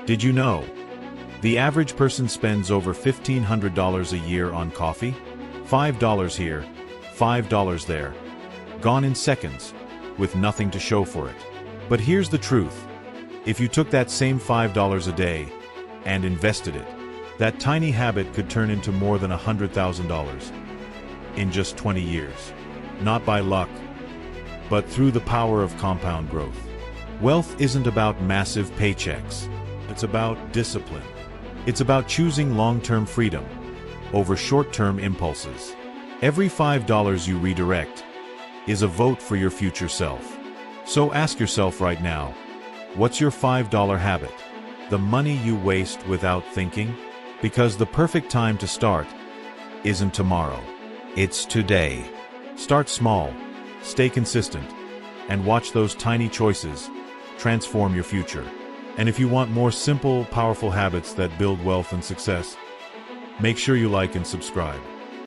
Did you know? The average person spends over $1,500 a year on coffee? $5 here, $5 there. Gone in seconds, with nothing to show for it. But here's the truth. If you took that same $5 a day and invested it, that tiny habit could turn into more than $100,000 in just 20 years. Not by luck, but through the power of compound growth. Wealth isn't about massive paychecks. It's about discipline. It's about choosing long-term freedom over short-term impulses. Every $5 you redirect is a vote for your future self. So ask yourself right now, what's your $5 habit? The money you waste without thinking? Because the perfect time to start isn't tomorrow. It's today. Start small, stay consistent, and watch those tiny choices transform your future. And if you want more simple, powerful habits that build wealth and success, make sure you like and subscribe.